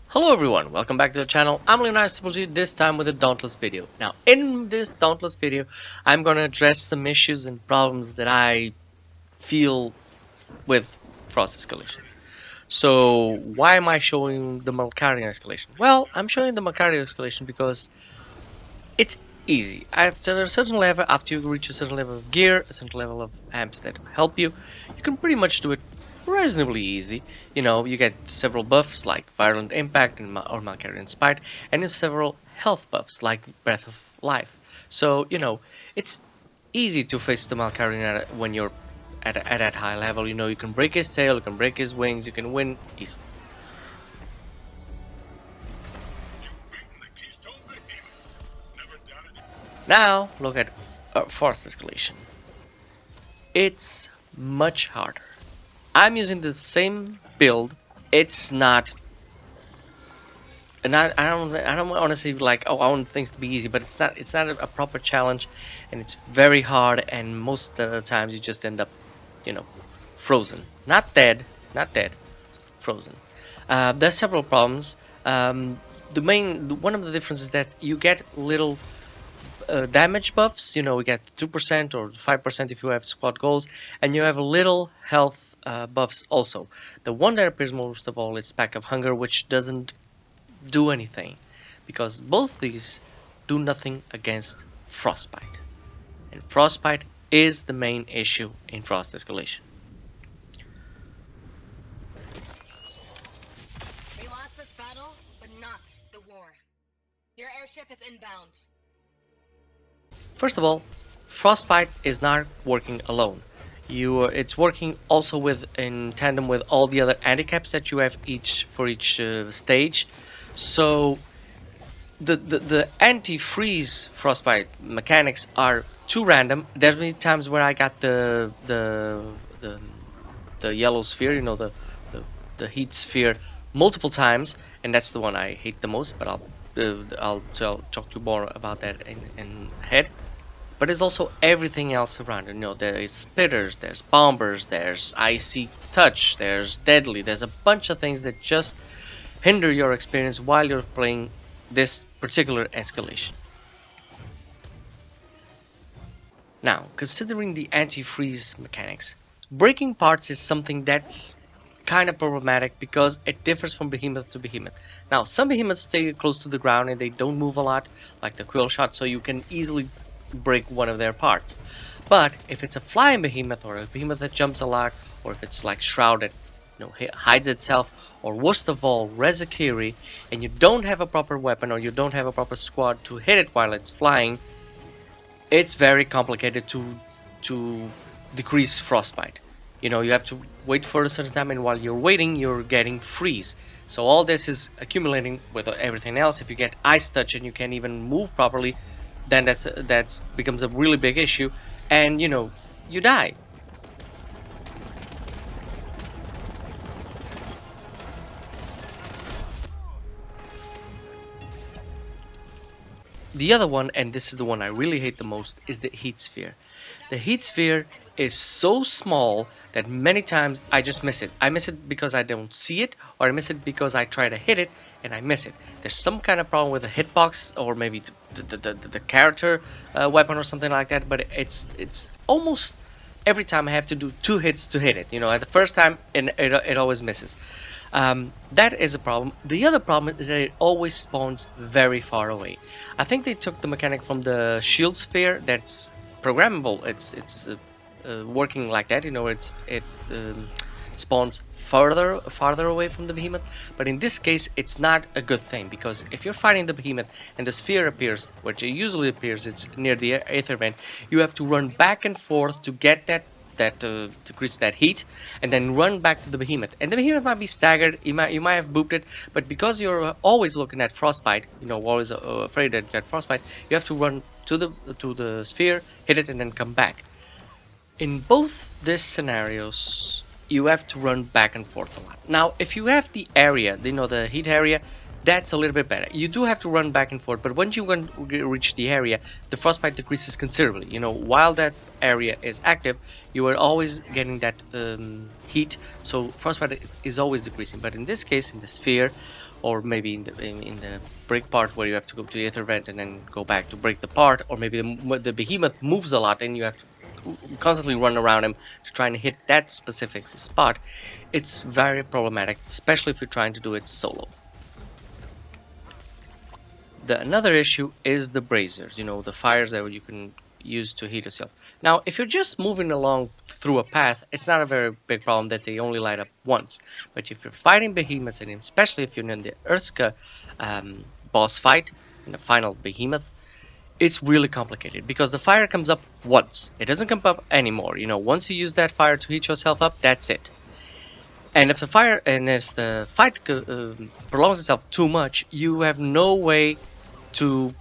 Hello everyone, welcome back to the channel. I'm Leonardo, this time with a Dauntless video. Now in this Dauntless video, I'm going to address some issues and problems that I feel with Frost Escalation. So why am I showing the Malkaria Escalation? Well, I'm showing the Malkaria Escalation because it's easy. After a certain level, after you reach a certain level of gear, a certain level of amps that help you, you can pretty much do it reasonably easy. You know, you get several buffs like Violent Impact or Malkarian Spite, and several health buffs like Breath of Life. So, you know, it's easy to face the Malkarian when you're at that high level. You know, you can break his tail, you can break his wings, you can win easily. Now, look at Frost Escalation. It's much harder. I'm using the same build. It's not, and I don't want to say like, oh, I want things to be easy, but it's not. It's not a proper challenge, and it's very hard. And most of the times you just end up, you know, frozen, not dead, frozen. There's several problems. One of the differences is that you get little damage buffs. You know, we get 2% or 5% if you have squad goals, and you have little health buffs also. The one that appears most of all is Pack of Hunger, which doesn't do anything, because both these do nothing against Frostbite, and Frostbite is the main issue in Frost Escalation. We lost this battle, but not the war. Your airship is inbound. First of all, Frostbite is not working alone. It's working also in tandem with all the other handicaps that you have for each stage. So the anti-freeze Frostbite mechanics are too random. There's many times where I got the yellow sphere, you know, the heat sphere, multiple times, and that's the one I hate the most. But I'll talk to you more about that in ahead. But there's also everything else around it. You know, there's spitters, there's bombers, there's icy touch, there's deadly. There's a bunch of things that just hinder your experience while you're playing this particular escalation. Now, considering the anti-freeze mechanics, breaking parts is something that's kind of problematic because it differs from behemoth to behemoth. Now, some behemoths stay close to the ground and they don't move a lot, like the quill shot, so you can easily break one of their parts. But if it's a flying behemoth, or a behemoth that jumps a lot, or if it's like Shroud that, you know, hides itself, or worst of all, Rezakiri, and you don't have a proper weapon or you don't have a proper squad to hit it while it's flying, it's very complicated to decrease Frostbite. You know, you have to wait for a certain time, and while you're waiting, you're getting freeze. So all this is accumulating with everything else. If you get ice touch and you can't even move properly, then that's becomes a really big issue, and you know, you die. The other one, and this is the one I really hate the most, is the heat sphere. The heat sphere is so small that many times I just miss it. I miss it because I don't see it, or I miss it because I try to hit it and I miss it. There's some kind of problem with the hitbox, or maybe the character weapon or something like that, but it's almost every time I have to do 2 hits to hit it. You know, at the first time it always misses. That is a problem. The other problem is that it always spawns very far away. I think they took the mechanic from the shield sphere that's programmable. It's working like that. You know, it spawns farther away from the behemoth. But in this case, it's not a good thing, because if you're fighting the behemoth and the sphere appears, which it usually appears, it's near the aether vent, you have to run back and forth to get to increase that heat, and then run back to the behemoth. And the behemoth might be staggered, you might have booped it, but because you're always looking at Frostbite, you know, always afraid that you get Frostbite, you have to run to the sphere, hit it, and then come back. In both these scenarios, you have to run back and forth a lot. Now, if you have the area, you know, the heat area, That's a little bit better. You do have to run back and forth, but once you reach the area, the frostbite decreases considerably. You know, while that area is active, you are always getting that heat, so frostbite is always decreasing. But in this case, in the sphere, or maybe in the break part where you have to go to the ether vent and then go back to break the part, or maybe the behemoth moves a lot and you have to constantly run around him to try and hit that specific spot, it's very problematic, especially if you're trying to do it solo. Another issue is the braziers, you know, the fires that you can use to heat yourself. Now, if you're just moving along through a path, it's not a very big problem that they only light up once. But if you're fighting behemoths, and especially if you're in the Urska boss fight, in the final behemoth, it's really complicated because the fire comes up once. It doesn't come up anymore. You know, once you use that fire to heat yourself up, that's it. And if the fight prolongs itself too much, you have no way to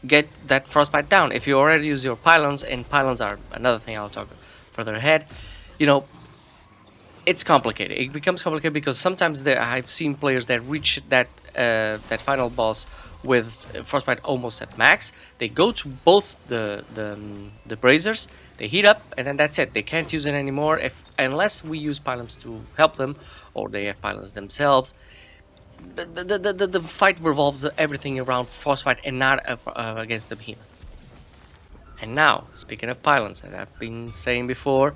get that frostbite down. If you already use your pylons, and pylons are another thing I'll talk further ahead, you know, it's complicated. It becomes complicated because sometimes I've seen players that reach that final boss with frostbite almost at max. They go to both the braziers, they heat up, and then that's it. They can't use it anymore unless we use pylons to help them, or they have pylons themselves. The fight revolves everything around frostbite and not against the behemoth. And now, speaking of pylons, as I've been saying before,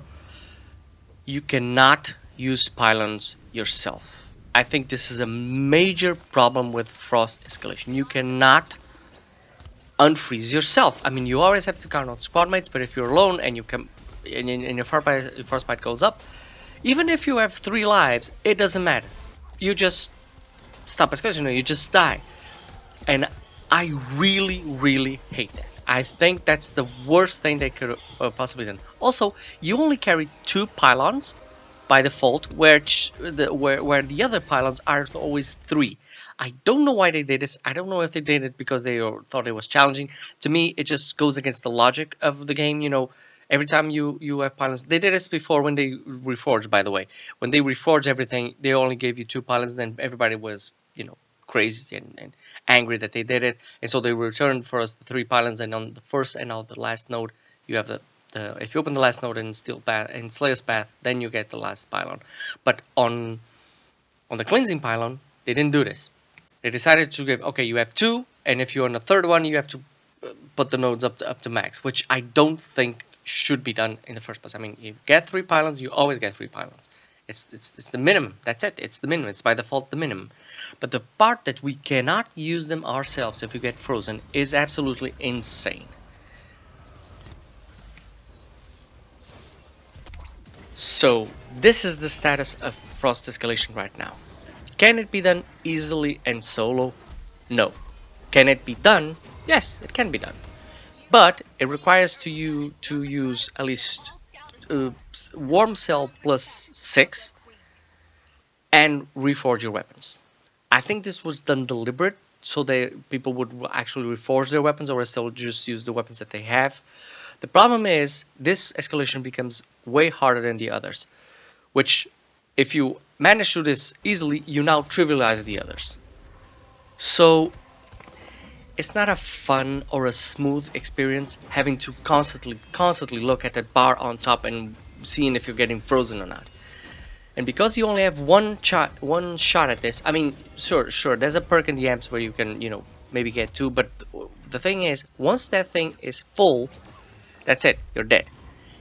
you cannot use pylons yourself. I think this is a major problem with Frost Escalation. You cannot unfreeze yourself. I mean, you always have to count on squad mates, but if you're alone and you come and your frostbite goes up, even if you have 3 lives, it doesn't matter. You just stop escalation, you just die. And I really hate that. I think that's the worst thing they could have possibly done. Also, you only carry 2 pylons by default, where the other pylons are always 3. I don't know why they did this. I don't know if they did it because they thought it was challenging. To me, it just goes against the logic of the game. You know, every time you have pylons, they did this before when they reforged. By the way, when they reforged everything, they only gave you 2 pylons. Then everybody was, you know, crazy and angry that they did it, and so they returned for us the 3 pylons. And on the first and on the last node, you have the if you open the last node in Slayer's Path, then you get the last pylon. But on the cleansing pylon, they didn't do this. They decided to give, okay, you have 2, and if you're on the 3rd one, you have to put the nodes up to max, which I don't think should be done in the first place. I mean, you get 3 pylons, you always get 3 pylons. It's the minimum. That's it. It's the minimum. It's by default the minimum. But the part that we cannot use them ourselves if we get frozen is absolutely insane. So this is the status of Frost Escalation right now. Can it be done easily and solo? No. Can it be done? Yes, it can be done. But it requires you to use at least warm cell plus 6 and reforge your weapons. I think this was done deliberate so that people would actually reforge their weapons, or else they'll just use the weapons that they have. The problem is this escalation becomes way harder than the others, which if you manage to do this easily, you now trivialize the others. So it's not a fun or a smooth experience having to constantly look at that bar on top and seeing if you're getting frozen or not. And because you only have one shot at this, I mean, sure, there's a perk in the amps where you can, you know, maybe get 2, but the thing is, once that thing is full, that's it, you're dead.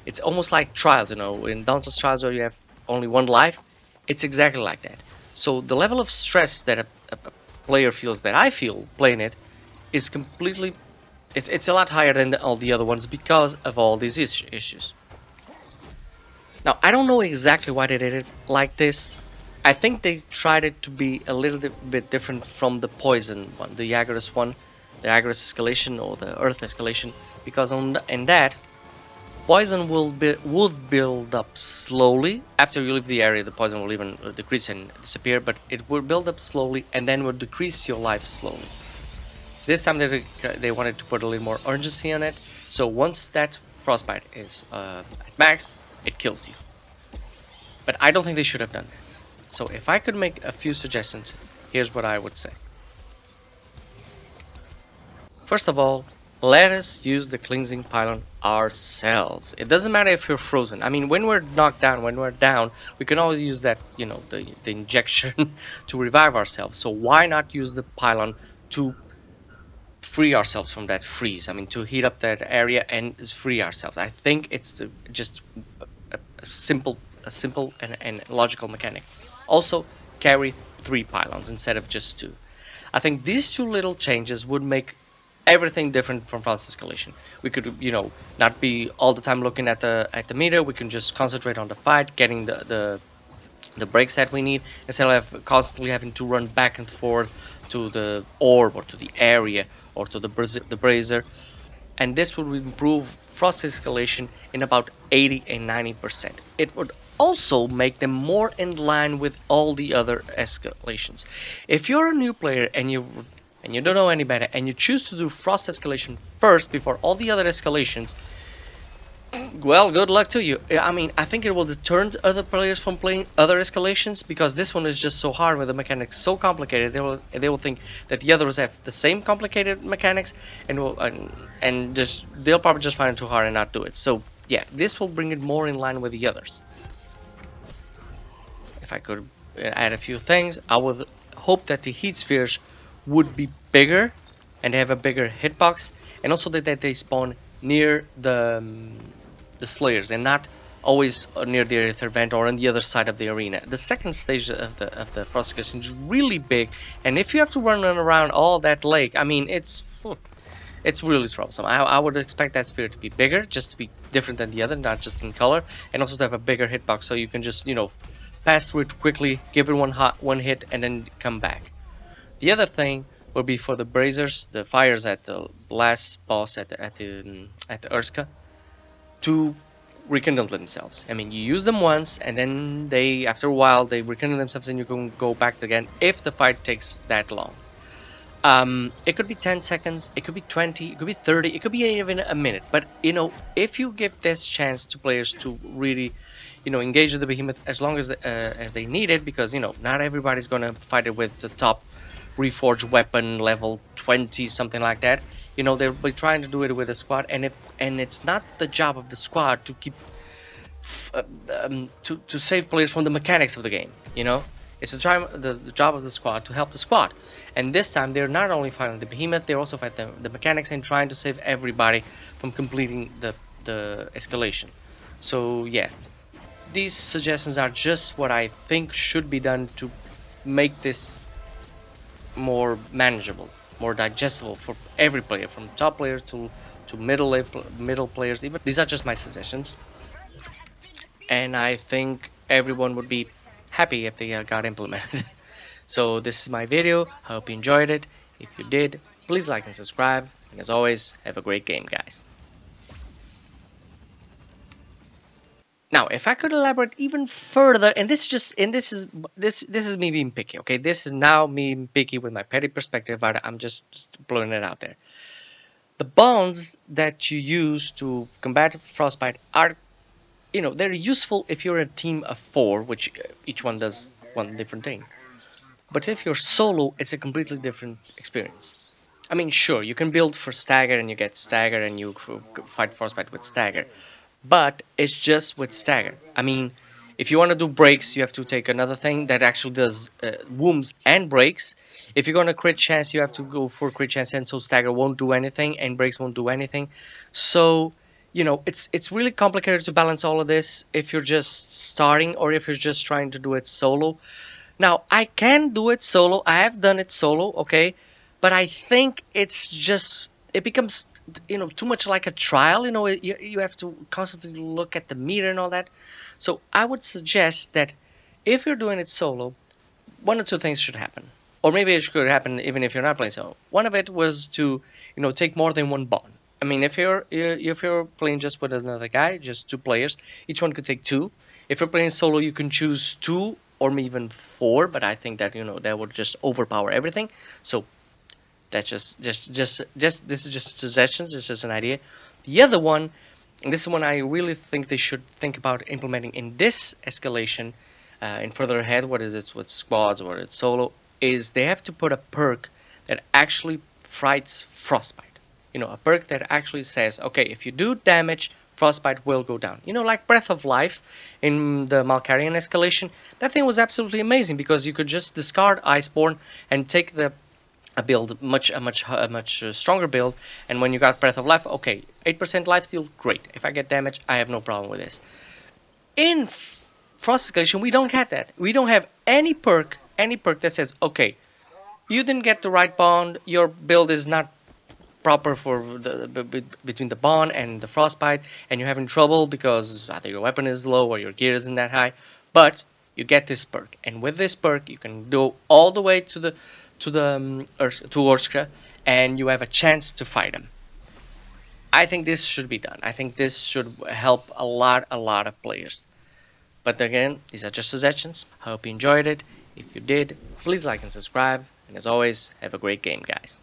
It's almost like Trials, you know, in Dauntless Trials where you have only 1 life, it's exactly like that. So the level of stress that a player feels, that I feel playing it, is completely, it's a lot higher than all the other ones because of all these issues. Now, I don't know exactly why they did it like this. I think they tried it to be a little bit different from the Poison one, the Agorist one, the Agorist Escalation or the Earth Escalation, because in that, Poison would build up slowly. After you leave the area, the Poison will even decrease and disappear, but it will build up slowly and then will decrease your life slowly. This time they wanted to put a little more urgency on it, so once that frostbite is at max, it kills you. But I don't think they should have done that. So if I could make a few suggestions, here's what I would say. First of all, let us use the cleansing pylon ourselves. It doesn't matter if you're frozen. I mean, when we're knocked down, when we're down, we can always use that, the injection to revive ourselves. So why not use the pylon to free ourselves from that freeze? I mean, to heat up that area and free ourselves. I think it's just a simple and logical mechanic. Also, carry 3 pylons instead of just 2. I think these 2 little changes would make everything different from frost escalation. We could, not be all the time looking at the meter. We can just concentrate on the fight, getting the breaks that we need, instead of constantly having to run back and forth to the orb or to the area or to the brazier. And this would improve frost escalation in about 80 and 90%. It would also make them more in line with all the other escalations. If you're a new player and you don't know any better and you choose to do frost escalation first before all the other escalations, well, good luck to you. I mean, I think it will deter other players from playing other escalations, because this one is just so hard with the mechanics so complicated. They will think that the others have the same complicated mechanics, and just they'll probably just find it too hard and not do it. So yeah, this will bring it more in line with the others. If I could add a few things, I would hope that the heat spheres would be bigger and have a bigger hitbox, and also that they spawn near the slayers and not always near the aether vent or on the other side of the arena. The second stage of the frost escalation is really big, and if you have to run around all that lake, I mean, it's really troublesome. I would expect that sphere to be bigger, just to be different than the other, not just in color, and also to have a bigger hitbox, so you can just pass through it quickly, give it one hit, and then come back. The other thing will be for the braziers, the fires at the last boss at the urska, to rekindle themselves. I mean, you use them once, and then after a while, they rekindle themselves, and you can go back again if the fight takes that long. It could be 10 seconds, it could be 20, it could be 30, it could be even a minute. But if you give this chance to players to really, engage with the behemoth as long as they need it, because not everybody's gonna fight it with the top reforged weapon level 20, something like that. They'll be trying to do it with a squad, and it's not the job of the squad to keep to save players from the mechanics of the game. It's the job of the squad to help the squad. And this time they're not only fighting the behemoth, they're also fighting the mechanics and trying to save everybody from completing the escalation. So yeah, these suggestions are just what I think should be done to make this more manageable, more digestible for every player, from top players to middle players. Even these are just my suggestions, and I think everyone would be happy if they got implemented. So this is my video. I hope you enjoyed it. If you did, please like and subscribe. And as always, have a great game, guys. Now, if I could elaborate even further, and this is me being picky, okay? This is now me being picky with my petty perspective, but I'm just blowing it out there. The bonds that you use to combat frostbite are, they're useful if you're a team of 4, which each one does one different thing. But if you're solo, it's a completely different experience. I mean, sure, you can build for stagger and you get stagger and you fight frostbite with stagger. But it's just with stagger. I mean, if you want to do breaks, you have to take another thing that actually does wombs and breaks. If you're going to crit chance, you have to go for crit chance, and so stagger won't do anything and breaks won't do anything. So, it's really complicated to balance all of this if you're just starting or if you're just trying to do it solo. Now, I can do it solo. I have done it solo, okay? But I think it becomes too much like a trial. You have to constantly look at the meter and all that. So I would suggest that if you're doing it solo, one or two things should happen, or maybe it could happen even if you're not playing solo. One of it was to take more than one bond. I mean, if you're playing just with another guy, just 2 players, each one could take 2. If you're playing solo, you can choose 2 or even 4, but I think that that would just overpower everything. So that's just this is just suggestions. It's just an idea. The other one, and this is one I really think they should think about implementing in this escalation, in further ahead, what is it with squads or it's solo, is they have to put a perk that actually fights frostbite. A perk that actually says, okay, if you do damage, frostbite will go down. Like Breath of Life in the Malkarian Escalation. That thing was absolutely amazing because you could just discard Iceborne and take a build, a much stronger build. And when you got Breath of Life, okay, 8% lifesteal, great. If I get damage, I have no problem with this. In Frost Escalation, we don't have that. We don't have any perk that says, okay, you didn't get the right bond, your build is not proper for between the bond and the frostbite, and you're having trouble because either your weapon is low or your gear isn't that high. But you get this perk, and with this perk, you can go all the way to Urska, and you have a chance to fight him. I think this should be done. I think this should help a lot of players. But again, these are just suggestions. I hope you enjoyed it. If you did, please like and subscribe. And as always, have a great game, guys.